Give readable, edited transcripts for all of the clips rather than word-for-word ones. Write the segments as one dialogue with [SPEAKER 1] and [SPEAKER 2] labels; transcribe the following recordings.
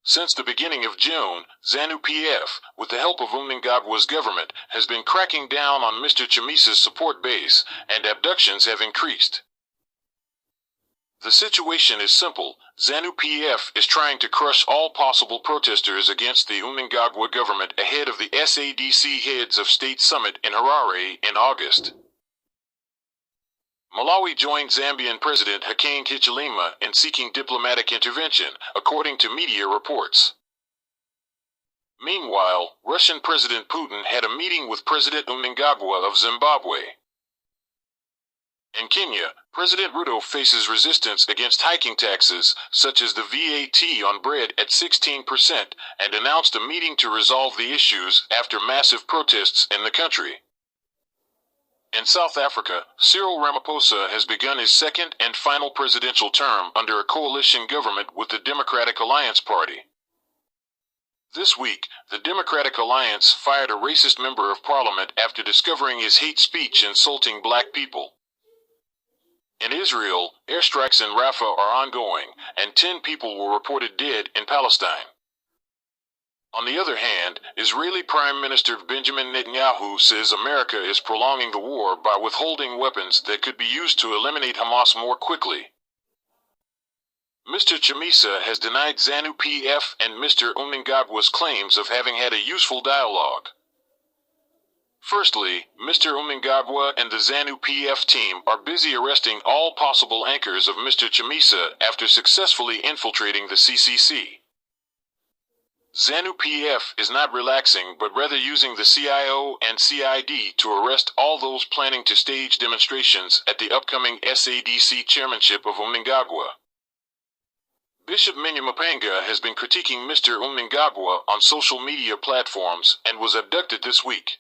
[SPEAKER 1] Since the beginning of June, ZANU PF, with the help of Mnangagwa's government, has been cracking down on Mr. Chamisa's support base, and abductions have increased. The situation is simple. ZANU PF is trying to crush all possible protesters against the Mnangagwa government ahead of the SADC Heads of State Summit in Harare in August. Malawi joined Zambian President Hakainde Hichilema in seeking diplomatic intervention, according to media reports. Meanwhile, Russian President Putin had a meeting with President Mnangagwa of Zimbabwe. In Kenya, President Ruto faces resistance against hiking taxes, such as the VAT on bread at 16%, and announced a meeting to resolve the issues after massive protests in the country. In South Africa, Cyril Ramaphosa has begun his second and final presidential term under a coalition government with the Democratic Alliance Party. This week, the Democratic Alliance fired a racist member of parliament after discovering his hate speech insulting black people. In Israel, airstrikes in Rafah are ongoing, and 10 people were reported dead in Palestine. On the other hand, Israeli Prime Minister Benjamin Netanyahu says America is prolonging the war by withholding weapons that could be used to eliminate Hamas more quickly. Mr. Chamisa has denied ZANU PF and Mr. Mnangagwa's claims of having had a useful dialogue. Firstly, Mr. Mnangagwa and the ZANU PF team are busy arresting all possible anchors of Mr. Chamisa after successfully infiltrating the CCC. ZANU PF is not relaxing but rather using the CIO and CID to arrest all those planning to stage demonstrations at the upcoming SADC chairmanship of Mnangagwa. Bishop Mapanga has been critiquing Mr. Mnangagwa on social media platforms and was abducted this week.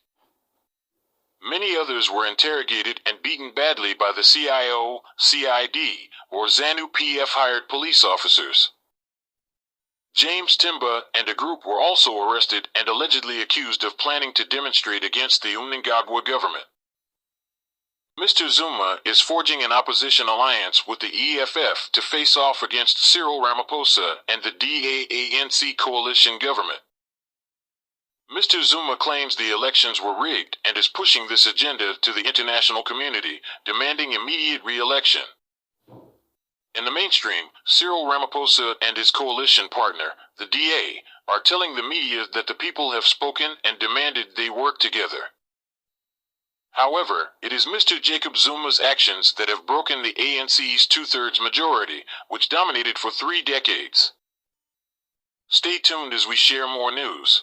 [SPEAKER 1] Many others were interrogated and beaten badly by the CIO, CID, or ZANU PF hired police officers. James Timba and a group were also arrested and allegedly accused of planning to demonstrate against the Mnangagwa government. Mr. Zuma is forging an opposition alliance with the EFF to face off against Cyril Ramaphosa and the DAANC coalition government. Mr. Zuma claims the elections were rigged and is pushing this agenda to the international community, demanding immediate re-election. In the mainstream, Cyril Ramaphosa and his coalition partner, the DA, are telling the media that the people have spoken and demanded they work together. However, it is Mr. Jacob Zuma's actions that have broken the ANC's two-thirds majority, which dominated for 3 decades. Stay tuned as we share more news.